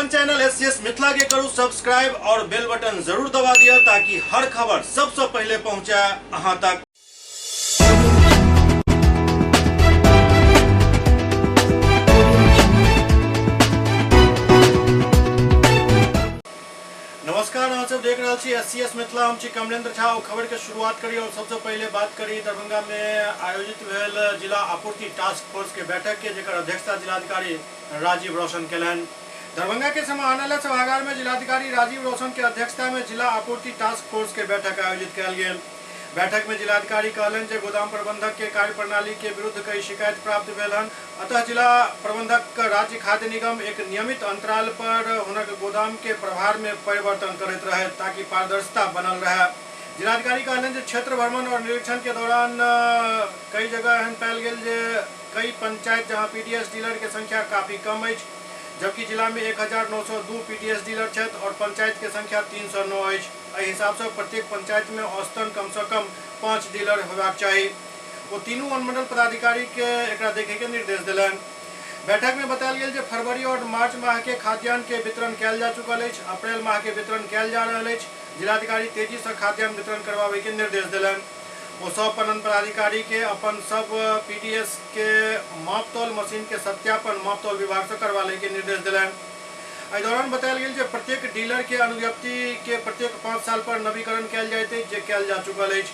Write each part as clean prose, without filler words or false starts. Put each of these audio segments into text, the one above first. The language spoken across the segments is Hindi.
अपन चैनल एससीएस मिथिला के करू सब्सक्राइब और बेल बटन जरूर दबा दिया ताकि हर खबर सबसे पहले पहुंचे अहां तक। नमस्कार, अहाँ सब देख रहे छी एससीएस मिथिला। हम छी कमलेंद्र झा। खबर के शुरुआत करी और सबसे पहले बात करी दरभंगा में आयोजित भेल जिला आपूर्ति टास्क फोर्स के बैठक के, जेकर अध्यक्षता जिलाधिकारी राजीव रौशन केलनि। दरभंगा के समाहरणालय सभागार में जिलाधिकारी राजीव रौशन के अध्यक्षता में जिला आपूर्ति टास्क फोर्स के बैठक आयोजित कयल गेल। बैठक में जिलाधिकारी कहलनि जे गोदाम प्रबंधक के कार्यप्रणाली के विरुद्ध कई शिकायत प्राप्त भेल हन, अतः जिला प्रबंधक राज्य खाद्य निगम एक नियमित अंतराल पर हुनक गोदाम के प्रभार में परिवर्तन करैत रहे ताकि पारदर्शिता बनल रहे। जिलाधिकारी कहलनि जे क्षेत्र भ्रमण और निरीक्षण के दौरान कई जगह एहन पायल गेल जे कई पंचायत जहां पीडीएस डीलर के संख्या काफी कम है, जबकि जिला में 1902 पीडीएस डीलर छथि और पंचायत के संख्या 309 है। एहि हिसाब से प्रत्येक पंचायत में औसतन कम से कम 5 डीलर होबाक चाहिए। वो तीनों अनुमंडल पदाधिकारी के एकरा देखे के निर्देश दिलनि। बैठक में बतायल गेल जे फरवरी और मार्च माह के खाद्यान्न के वितरण कयल जा चुकल है, अप्रैल माह के वितरण कयल जा रहल है। जिलाधिकारी तेजी से खाद्यान्न वितरण करवावे के निर्देश दिलनि। वो सब पणन पदाधिकारी के अपन सब पीडीएस के मापतौल मशीन के सत्यापन मापतौल विभाग से करवाने के निर्देश दिलनि। एहि दौरान बतायल गेल जे प्रत्येक डीलर के अनुज्ञप्ति के प्रत्येक 5 साल पर नवीकरण कयल जाइत अछि, जे कयल जा चुकल अछि।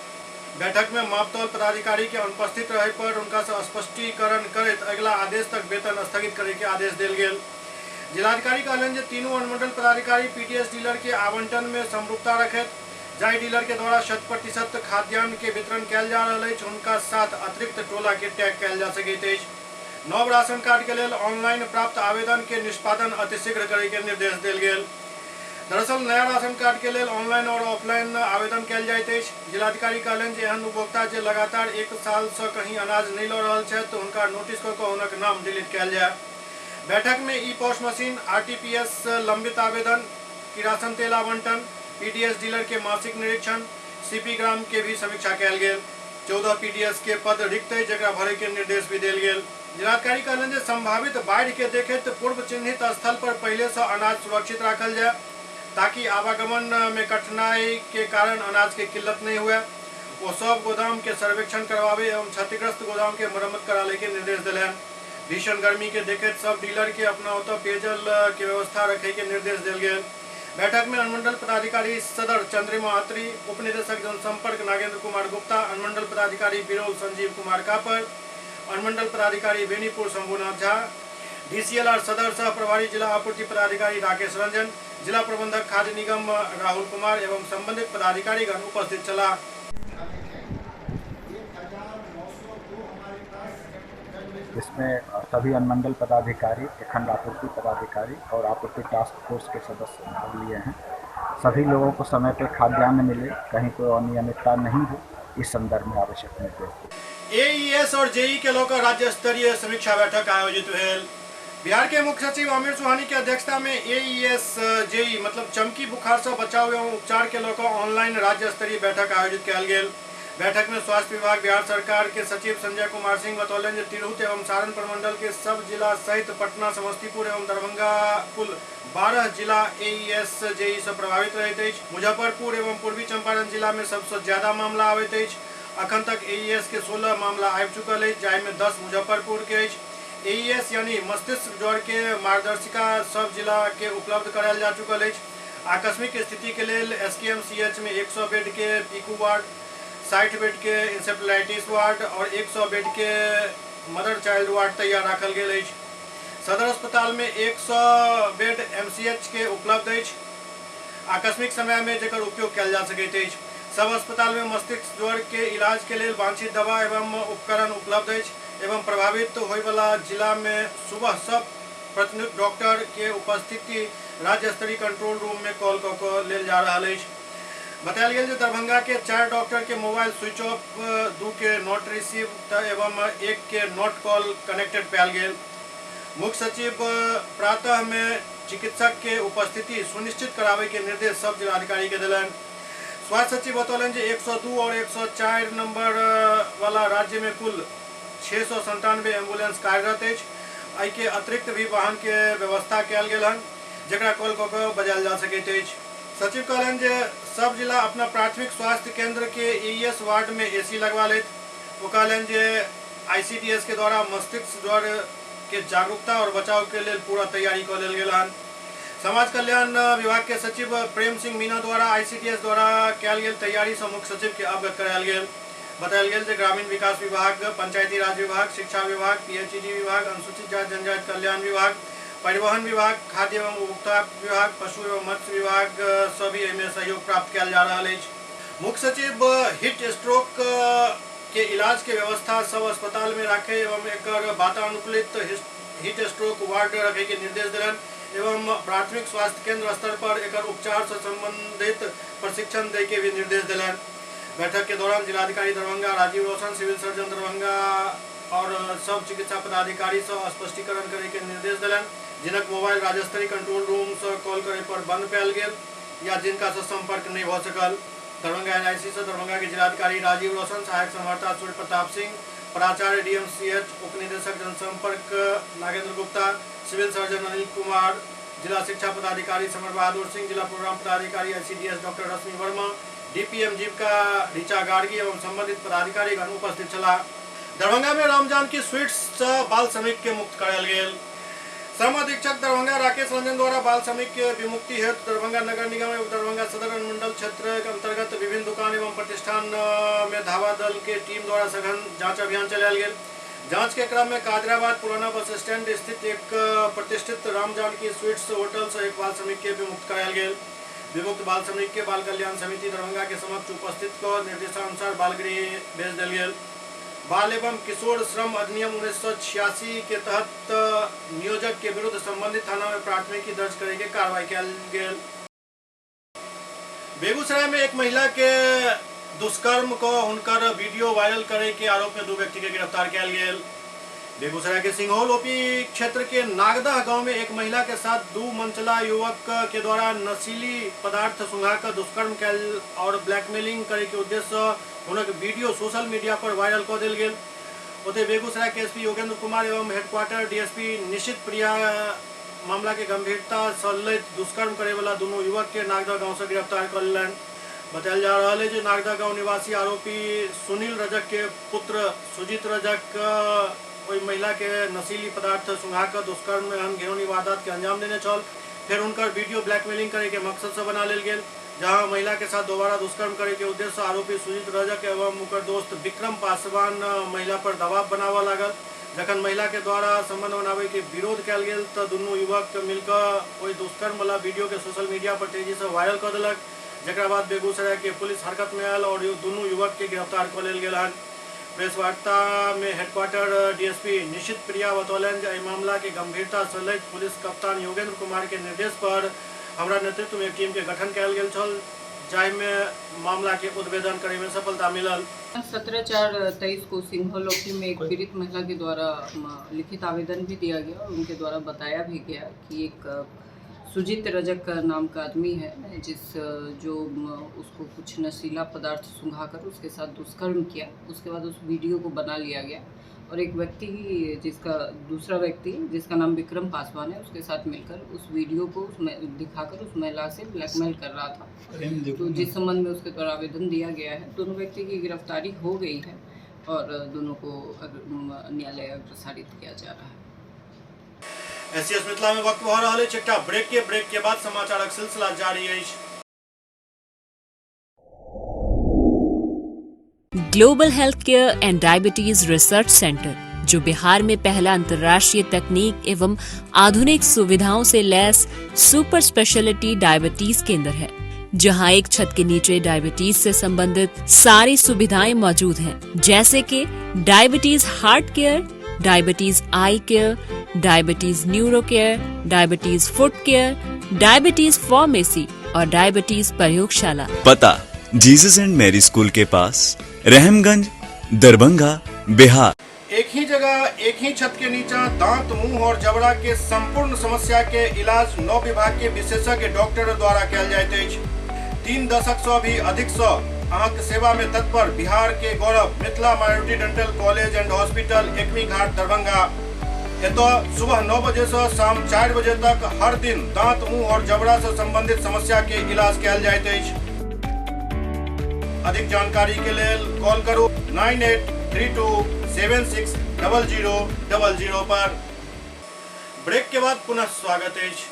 बैठक में मापतौल पदाधिकारी के अनुपस्थित रहे पर उनका से स्पष्टीकरण करैत अगिला आदेश तक वेतन स्थगित करे के आदेश देल गेल। जिलाधिकारी कहलनि जे तीनों अनुमंडल पदाधिकारी पीडीएस डीलर के आवंटन में समरूपता रखैत जाहि डीलर के द्वारा 100% खाद्यान्न के वितरण कयल जा रहल अछि हुनका साथ अतिरिक्त टोला के टैग कयल जा सकैत अछि। नव राशन कार्ड के लेल ऑनलाइन प्राप्त आवेदन के निष्पादन अतिशीघ्र करे के निर्देश देल गेल। दरअसल नया राशन कार्ड के लेल ऑनलाइन और ऑफलाइन आवेदन कयल जाइत अछि। जिलाधिकारी कहलनि जे एहन उपभोक्ता जे लगातार 1 साल से कहीं अनाज नहीं लऽ रहल छथि हुनका नोटिस कऽ कऽ हुनक नाम डिलीट कयल जाय। बैठक में ई पॉस मशीन, आरटीपीएस लंबित आवेदन, किरासन तेल आवंटन, पीडीएस डीलर के मासिक निरीक्षण, सीपी ग्राम के भी समीक्षा कयल गेल। 14 पीडीएस के पद रिक्त है जेकरा भरे के निर्देश भी देल गेल। जिलाधिकारी कहलनि जे संभावित बाढ़ के देखैत पूर्व चिन्हित स्थल पर पहले से अनाज सुरक्षित राखल जाए ताकि आवागमन में कठिनाई के कारण अनाज के किल्लत नहीं हुए। वो सब गोदाम के सर्वेक्षण करवावे एवं क्षतिग्रस्त गोदाम के मरम्मत कराने के निर्देश दिलनि। भीषण गर्मी के देखैत सब डीलर के अपना ओतऽ पेयजल के व्यवस्था रखे के निर्देश दिल गेल। बैठक में अनुमंडल पदाधिकारी सदर चंद्रिमा अत्री, उप निदेशक जनसंपर्क नागेंद्र कुमार गुप्ता, अनुमंडल पदाधिकारी बिरोल संजीव कुमार कापर, अनुमंडल पदाधिकारी बेनीपुर शंभुनाथ झा, डीसीएलआर सदर सह प्रभारी जिला आपूर्ति पदाधिकारी राकेश रंजन, जिला प्रबंधक खाद्य निगम राहुल कुमार एवं संबंधित पदाधिकारीगण उपस्थित चला। इसमें सभी अनुमंडल पदाधिकारी, प्रखंड आपूर्ति पदाधिकारी और आपूर्ति टास्क फोर्स के सदस्य भाग लिए हैं। सभी लोगों को समय पर खाद्यान्न मिले, कहीं कोई अनियमितता नहीं हो, इस संदर्भ में आवश्यक निर्देश। एईएस और जेई के लोक राज्य स्तरीय समीक्षा बैठक आयोजित भेल। बिहार के मुख्य सचिव आमिर सुहानी की अध्यक्षता में एईएस जेई मतलब चमकी बुखार से बचाव एवं उपचार के लोक ऑनलाइन राज्य स्तरीय बैठक आयोजित कयल गेल। बैठक में स्वास्थ्य विभाग बिहार सरकार के सचिव संजय कुमार सिंह बतौलन जे तिरहुत एवं सारण प्रमंडल के सब जिला सहित पटना, समस्तीपुर एवं दरभंगा कुल 12 जिला एईएस जेई से प्रभावित रहैत अछि। मुजफ्फरपुर एवं पूर्वी चंपारण जिला में सबसे ज्यादा मामला आबैत अछि। अखन तक एईएस के 16 मामला आबि चुकल है, जाहि में 10 मुजफ्फरपुर के अछि। एईएस यानी मस्तिष्क ज्वर के मार्गदर्शिका सब जिला के उपलब्ध करायल जा चुकल है। आकस्मिक स्थिति के लेल एसकेएमसीएच में 100 बेड के पीकू वार्ड, 60 बेड के इंसेफ्लाइटिस वार्ड और 100 बेड के मदर चाइल्ड वार्ड तैयार रखल गेल अछि। सदर अस्पताल में 100 बेड एमसीएच के उपलब्ध अछि। आकस्मिक समय में जेकर उपयोग कयल जा सकैत अछि। सब अस्पताल में मस्तिष्क ज्वर के इलाज के लिए वांछित दवा एवं उपकरण उपलब्ध है एवं प्रभावित होय वाला जिला में सुबह सब प्रतिनियुक्त डॉक्टर के उपस्थिति राज्य स्तरीय कंट्रोल रूम में कॉल कऽ लेल जा रहा है। बतायल गेल जे दरभंगा के 4 डॉक्टर के मोबाइल स्विच ऑफ, 2 के नॉट रिसीव एवं 1 के नॉट कॉल कनेक्टेड पायल गेल। मुख्य सचिव प्रातः में चिकित्सक के उपस्थिति सुनिश्चित करावे के निर्देश सब जिलाधिकारी के दिलनि। स्वास्थ्य सचिव बतौलन जे 102 और 104 नंबर वाला राज्य में कुल 697 एम्बुलेंस कार्यरत अछि। एहि के अतिरिक्त भी वाहन के व्यवस्था कयल गेल हन। जकरा कॉल कऽ कऽ बजायल जा सकैत अछि। सचिव कहलनि जे सब जिला अपना प्राथमिक स्वास्थ्य केंद्र के EES वार्ड में AC लगवा लेत। वो कहलनि जे ICDS के द्वारा मस्तिष्क ज्वर के जागरूकता और बचाव के लिए पूरा तैयारी कऽ लेल गेल हन। समाज कल्याण विभाग के सचिव प्रेम सिंह मीना द्वारा ICDS द्वारा कयल गेल तैयारी से मुख्य सचिव के अवगत करायल गेल। बतायल गेल जे ग्रामीण विकास विभाग, पंचायती राज विभाग, शिक्षा विभाग, PHED विभाग, अनुसूचित जाति जनजाति कल्याण विभाग, परिवहन विभाग, खाद्य एवं उपभोक्ता विभाग, पशु एवं मत्स्य विभाग सभी एहिमे सहयोग प्राप्त कयल जा रहल अछि। मुख्य सचिव हीट स्ट्रोक के इलाज के व्यवस्था सब अस्पताल में राखे एवं एकर वातानुकूलित हीट स्ट्रोक वार्ड रखे के निर्देश दिलनि एवं प्राथमिक स्वास्थ्य केंद्र स्तर पर एकर उपचार से संबंधित प्रशिक्षण दे के भी निर्देश दिलनि। बैठक के दौरान जिलाधिकारी दरभंगा राजीव रोशन, सिविल सर्जन दरभंगा और सब चिकित्सा पदाधिकारी से स्पष्टीकरण करे के निर्देश दिलनि। जिनक मोबाइल राज्य स्तरीय कंट्रोल रूम से कॉल करे पर बंद पायल गेल या जिनका से संपर्क नहीं हो सकल। दरभंगा NIC से दरभंगा के जिलाधिकारी राजीव रोशन, सहायक संवाददाता सूर्य प्रताप सिंह, प्राचार्य DMCH, उप निदेशक जनसंपर्क नागेंद्र गुप्ता, सिविल सर्जन अनिल कुमार, जिला शिक्षा पदाधिकारी समर बहादुर सिंह, जिला प्रोग्राम पदाधिकारी ICDS डॉक्टर रश्मि वर्मा, DPM जीविका ऋचा गार्गी एवं संबंधित पदाधिकारी उपस्थित छला। दरभंगा में रामजान की स्वीट्स बाल श्रमिक के मुक्त करायल गेल। श्रम अधीक्षक दरभंगा राकेश रंजन द्वारा बाल श्रमिक के विमुक्ति हेतु दरभंगा नगर निगम एवं दरभंगा सदर अनुमंडल क्षेत्र के अंतर्गत विभिन्न दुकान एवं प्रतिष्ठान में धावा दल के टीम द्वारा सघन जांच अभियान चलायल गेल। जांच के क्रम में कादराबाद पुराना बस स्टैंड स्थित एक प्रतिष्ठित रामजानकी स्वीट्स होटल से एक बाल श्रमिक के विमुक्त करायल गेल। विमुक्त बाल श्रमिक के बाल कल्याण समिति दरभंगा के समक्ष उपस्थित को निर्देशानुसार बाल गृह भेज दिल गेल। बाल एवं किशोर श्रम अधिनियम 1986 के तहत नियोजक के विरुद्ध संबंधित थाना में प्राथमिकी दर्ज करे के कार्रवाई कयल गेल। बेगूसराय में एक महिला के दुष्कर्म को हुनकर वीडियो वायरल करे के आरोप में 2 व्यक्ति के गिरफ्तार कयल गेल। बेगूसराय के सिंघौल OP क्षेत्र के नागदह गांव में एक महिला के साथ 2 मंचला युवक के द्वारा नशीली पदार्थ सुंघाकर दुष्कर्म कयल और ब्लैकमेलिंग करे के उद्देश्य हुनक वीडियो सोशल मीडिया पर वायरल कर दिल गेल। ओते बेगूसराय के SP योगेंद्र कुमार एवं हेडक्वार्टर DSP निश्चित प्रिया मामला के गंभीरता से लैत दुष्कर्म करे वाला दोनों युवक के नागदह गांव से गिरफ्तार कर लेलन। बतायल जा रहा है जो नागदह गांव निवासी आरोपी सुनील रजक के पुत्र सुजीत रजक कोई महिला के नशीली पदार्थ सुंघाकर दुष्कर्म में हम घिनौनी वारदात के अंजाम देने चल फिर उनकर वीडियो ब्लैकमेलिंग करे के मकसद से बना लेल गेल। जहां महिला के साथ दोबारा दुष्कर्म करे के उद्देश्य से आरोपी सुजीत रजक एवं उनकर दोस्त विक्रम पासवान महिला पर दबाव बनावा लागल। जखन महिला के द्वारा संबंध बनावे के विरोध कयल गेल तो दोनों युवक मिलकर कोई दुष्कर्म वाला वीडियो के सोशल मीडिया पर तेजी से वायरल कर दिलक। जकरा बाद बेगूसराय के पुलिस हरकत में आयल और दोनों युवक के गिरफ्तार कर लेल गेल हन। प्रेस वार्ता में हेडक्वार्टर DSP निश्चित प्रिया बतौलन जे मामला के गंभीरता से लैत पुलिस कप्तान योगेंद्र कुमार के निर्देश पर हमरा नेतृत्व में एक टीम के गठन कयल गेल छल, जाहि में मामला के उद्भेदन करे में सफलता मिलल। 17/4/23 को सिंघौल OP में एक पीड़ित महिला के द्वारा लिखित आवेदन भी दिया गया और उनके द्वारा बताया भी गया कि एक सुजीत रजक नाम का आदमी है जो उसको कुछ नशीला पदार्थ सुंघाकर उसके साथ दुष्कर्म किया। उसके बाद उस वीडियो को बना लिया गया और एक व्यक्ति दूसरा व्यक्ति जिसका नाम विक्रम पासवान है उसके साथ मिलकर उस वीडियो को उसमें दिखाकर उस महिला से ब्लैकमेल कर रहा था। तो जिस संबंध में उसके द्वारा आवेदन दिया गया है, दोनों व्यक्ति की गिरफ्तारी हो गई है और दोनों को न्यायालय अग्रसारित किया जा रहा है। SCS मिथिला में वक्त हो रहा है एकटा ब्रेक के बाद समाचारक सिलसिला जारी है। Global health care and diabetes research centre, जो बिहार में पहला अंतर्राष्ट्रीय तकनीक एवं आधुनिक सुविधाओं से लैस सुपर स्पेशलिटी डायबिटीज केंद्र है, जहां एक छत के नीचे डायबिटीज से संबंधित सारी सुविधाएं मौजूद हैं, जैसे कि diabetes heart care, diabetes eye care, diabetes neuro care, diabetes foot care, diabetes pharmacy और डायबिटीज प्रयोगशाला। पता जीसस एंड मैरी स्कूल के पास, रहमगंज, दरभंगा, बिहार। एक ही जगह एक ही छत के नीचे दांत, मुंह और जबड़ा के संपूर्ण समस्या के इलाज 9 विभाग के विशेषज्ञ डॉक्टर द्वारा कयल जाइत अछि। 3 दशक से भी अधिक से अहाँक सेवा में तत्पर बिहार के गौरव Mithila minority dental college and hospital, Ekmi Ghat, Darbhanga. एतो सुबह 9 बजे से शाम 4 बजे तक हर दिन दांत, मुंह और जबड़ा से संबंधित समस्या के इलाज कयल जाइत अछि। अधिक जानकारी के लेल कॉल करू 9832760000 पर। ब्रेक के बाद पुनः स्वागत अछि।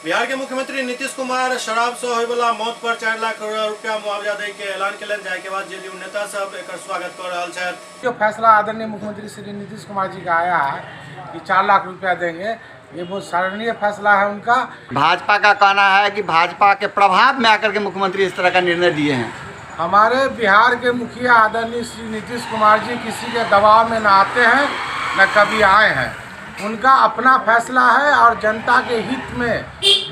बिहार के मुख्यमंत्री नीतीश कुमार शराब से होय वाला मौत पर 4 लाख रुपया मुआवजा दे के ऐलान केलन, जाय के बाद जेडीयू नेता सब एकर स्वागत कर रहल छथि। जो फैसला आदरणीय मुख्यमंत्री श्री नीतीश कुमार जी का आया है कि 4 लाख रुपया देंगे, ये बहुत सराहनीय फैसला है उनका। भाजपा का कहना है कि भाजपा के प्रभाव में आकर के मुख्यमंत्री इस तरह का निर्णय दिए हैं। हमारे बिहार के मुखिया आदरणीय श्री नीतीश कुमार जी किसी के दबाव में न आते हैं, न कभी आए हैं। उनका अपना फैसला है और जनता के हित में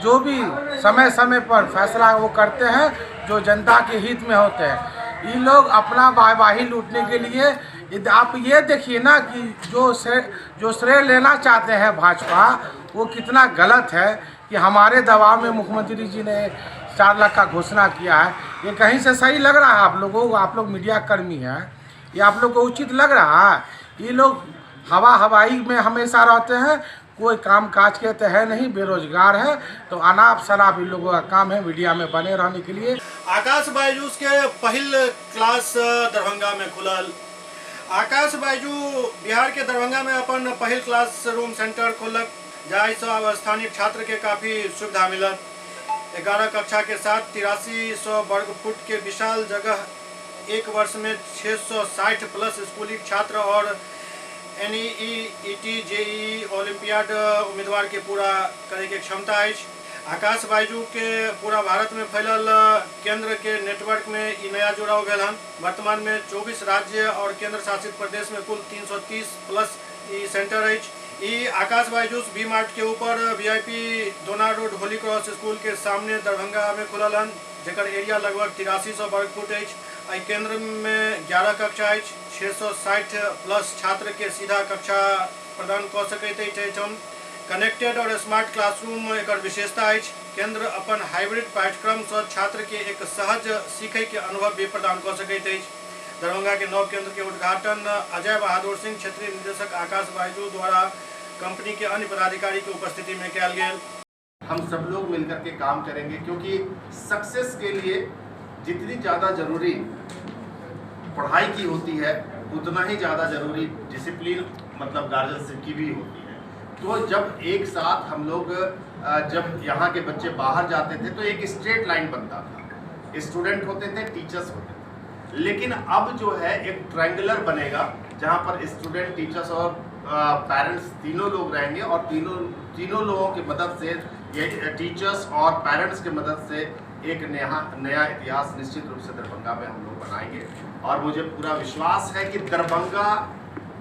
जो भी समय समय पर फैसला वो करते हैं जो जनता के हित में होते हैं। ये लोग अपना वाहवाही लूटने के लिए, आप ये देखिए ना कि जो श्रेय लेना चाहते हैं भाजपा, वो कितना गलत है कि हमारे दबाव में मुख्यमंत्री जी ने 4 लाख का घोषणा किया है। ये कहीं से सही लग रहा है आप लोगों को? आप लोग मीडिया कर्मी हैं, ये आप लोग को उचित लग रहा है? ये लोग हवाई में हमेशा रहते हैं, कोई काम काज के तो है नहीं, बेरोजगार है, तो अनाप शराब इन लोगों का काम है मीडिया में बने रहने के लिए। आकाश बायजूस के पहिल क्लास दरभंगा में खुलल। आकाश बायजू बिहार के दरभंगा में अपन पहिल क्लास रूम सेंटर खोलक, जाहि से अब स्थानीय छात्र के काफी सुविधा मिलत। 11 कक्षा के साथ 8300 वर्ग फुट के विशाल जगह, एक वर्ष में 660 प्लस स्कूली छात्र और NEET JEE ओलंपियाड उम्मीदवार के पूरा करे के क्षमता है। आकाश बायजू के पूरा भारत में फैलल केंद्र के नेटवर्क में ई नया जुड़ाव भेल हन। वर्तमान में 24 राज्य और केंद्र शासित प्रदेश में कुल 330 प्लस ई सेंटर है। ई आकाश बायजूस V मार्ट के ऊपर VIP दोना रोड होली क्रॉस स्कूल के सामने दरभंगा में खुलल हन, जेकर एरिया लगभग 8300 वर्ग फुट है। एहि केंद्र में 11 कक्षा है। 660 प्लस छात्र के सीधा कक्षा प्रदान कर सकैत अछि। कनेक्टेड और स्मार्ट क्लासरूम एकर विशेषता है। केंद्र अपन हाइब्रिड पाठ्यक्रम से छात्र के एक सहज सीखै के अनुभव भी प्रदान कर सकैत अछि। दरभंगा के नव केंद्र के उद्घाटन अजय बहादुर सिंह, क्षेत्रीय निदेशक आकाश बायजू द्वारा कंपनी के अन्य पदाधिकारी की उपस्थिति में किया गया। हम सब लोग मिलकर के काम करेंगे, क्योंकि सक्सेस के लिए जितनी ज़्यादा जरूरी पढ़ाई की होती है, उतना ही ज़्यादा जरूरी डिसिप्लिन मतलब गार्जियनशिप की भी होती है। तो जब एक साथ हम लोग जब यहाँ के बच्चे बाहर जाते थे तो एक स्ट्रेट लाइन बनता था, स्टूडेंट होते थे, टीचर्स होते थे। लेकिन अब जो है एक ट्रायंगुलर बनेगा, जहाँ पर स्टूडेंट, टीचर्स और पेरेंट्स तीनों लोग रहेंगे, और तीनों लोगों की मदद से, ये टीचर्स और पेरेंट्स की मदद से एक नया इतिहास निश्चित रूप से दरभंगा में हम लोग बनाएंगे। और मुझे पूरा विश्वास है कि दरभंगा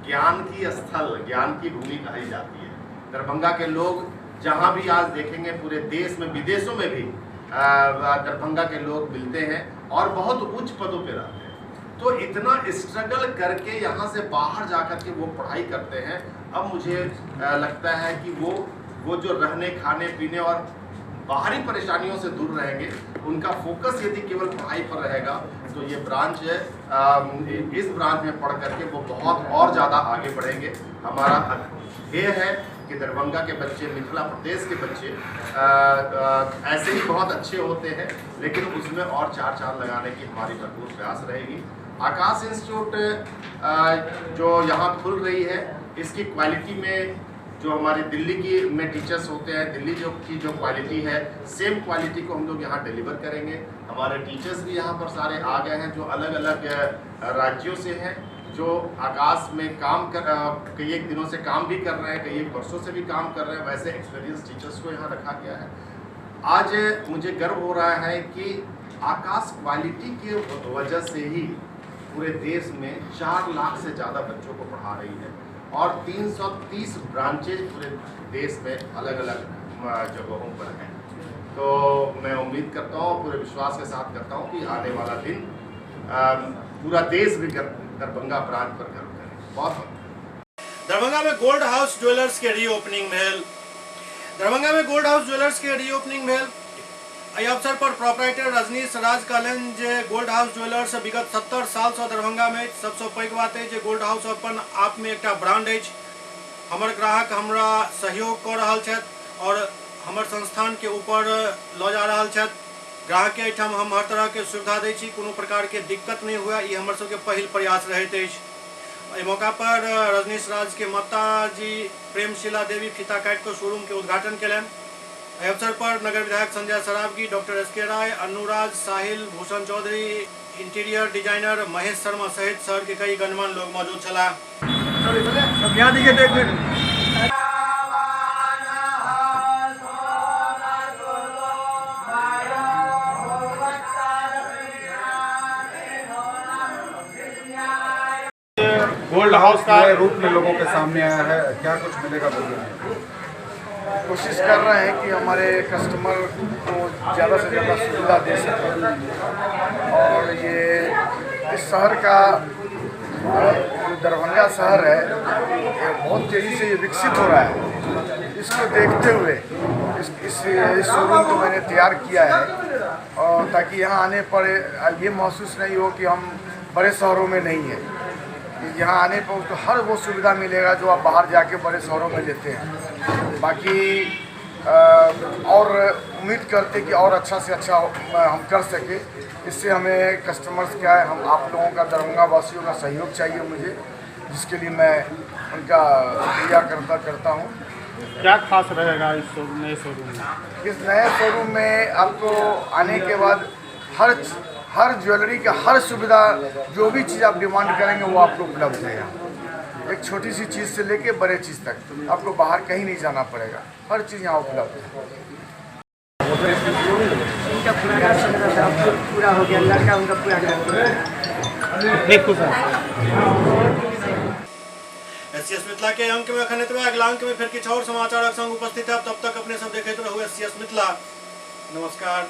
ज्ञान की स्थल, ज्ञान की भूमि कही जाती है। दरभंगा के लोग जहाँ भी आज देखेंगे, पूरे देश में, विदेशों में भी दरभंगा के लोग मिलते हैं और बहुत उच्च पदों पे रहते हैं। तो इतना स्ट्रगल करके यहाँ से बाहर जाकर के वो पढ़ाई करते हैं। अब मुझे लगता है कि वो जो रहने, खाने पीने और बाहरी परेशानियों से दूर रहेंगे, उनका फोकस यदि केवल पढ़ाई पर रहेगा, तो ये ब्रांच है, इस ब्रांच में पढ़ करके वो बहुत और ज़्यादा आगे बढ़ेंगे। हमारा ध्येय है कि दरभंगा के बच्चे, मिथिला प्रदेश के बच्चे ऐसे ही बहुत अच्छे होते हैं, लेकिन उसमें और 4 चांद लगाने की हमारी भरपूर प्रयास रहेगी। आकाश इंस्टीट्यूट जो यहाँ खुल रही है, इसकी क्वालिटी में जो हमारे दिल्ली की में टीचर्स होते हैं, दिल्ली की जो क्वालिटी है, सेम क्वालिटी को हम लोग यहाँ डिलीवर करेंगे। हमारे टीचर्स भी यहाँ पर सारे आ गए हैं, जो अलग अलग राज्यों से हैं, जो आकाश में काम कर कई एक दिनों से काम भी कर रहे हैं, कई एक वर्षों से भी काम कर रहे हैं। वैसे एक्सपीरियंस टीचर्स को यहाँ रखा गया है। आज मुझे गर्व हो रहा है कि आकाश क्वालिटी की वजह से ही पूरे देश में 4 लाख से ज़्यादा बच्चों को पढ़ा रही है, और 330 ब्रांचेज पूरे देश में अलग अलग जगहों पर हैं। तो मैं उम्मीद करता हूँ, पूरे विश्वास के साथ करता हूँ कि आने वाला दिन पूरा देश भी दरभंगा ब्रांच पर गर्व करे। बहुत दरभंगा में गोल्ड हाउस ज्वेलर्स के रीओपनिंग भेल। दरभंगा में गोल्ड हाउस ज्वेलर्स के रीओपनिंग भेल। एहि अवसर पर प्रोपराइटर रजनीश राज कहलन जे गोल्ड हाउस ज्वेलर्स विगत 70 साल से दरभंगा में सबसे पैघ बात है जे गोल्ड हाउस अपन आप में एक ब्रांड है। हमर ग्राहक हमरा सहयोग कर रहल छथि और हमर संस्थान के ऊपर लऽ जा रहल छथि। ग्राहक के एहिठाम हम हर तरह के सुविधा दै छी, कोनो प्रकार के दिक्कत नहीं हुए, ये हमर सबके पहिल प्रयास रहैत अछि। एहि मौका पर रजनीश राज के माता जी प्रेमशिला देवी फीता काटि के शोरूम के उद्घाटन कयलनि। एहि अवसर पर नगर विधायक संजय सरावगी, डॉक्टर एस.के. राय, अनुराज, साहिल, भूषण चौधरी, इंटीरियर डिजाइनर महेश शर्मा सहित शहर के कई गणमान्य लोग मौजूद छला। गोल्ड हाउस का रूप में लोगों के सामने आया है, क्या कुछ मिलेगा बोलिए? कोशिश कर रहे हैं कि हमारे कस्टमर को ज़्यादा से ज़्यादा सुविधा दे सकें। और ये इस शहर का जो दरभंगा शहर है, ये बहुत तेज़ी से ये विकसित हो रहा है। इसको देखते हुए इस शोरूम को मैंने तैयार किया है, और ताकि यहाँ आने पर ये महसूस नहीं हो कि हम बड़े शहरों में नहीं हैं। यहाँ आने पर उसको हर वो सुविधा मिलेगा जो आप बाहर जाके बड़े शहरों में लेते हैं। बाकी और उम्मीद करते कि और अच्छा से अच्छा हम कर सके। इससे हमें कस्टमर्स क्या है, हम आप लोगों का, दरभंगा वासियों का सहयोग चाहिए मुझे, जिसके लिए मैं उनका शुक्रिया करता हूँ। क्या खास रहेगा इस नए शोरूम में? इस नए शोरूम में आपको आने के बाद हर ज्वेलरी का हर सुविधा, जो भी चीज़ आप डिमांड करेंगे वो आपको उपलब्ध है। एक छोटी सी चीज़ से लेके बड़े चीज़ तक आपको बाहर कहीं नहीं जाना पड़ेगा, हर चीज़ यहाँ उपलब्ध है। उनका पूरा हो गया, लड़का उनका पूरा एससीएस मिथिला के अंक में अखन एतबे, अगला अंक में फिर किछु और समाचारक संग उपस्थित है। तब तक अपने सब देखते रहू एससीएस मिथिला। नमस्कार।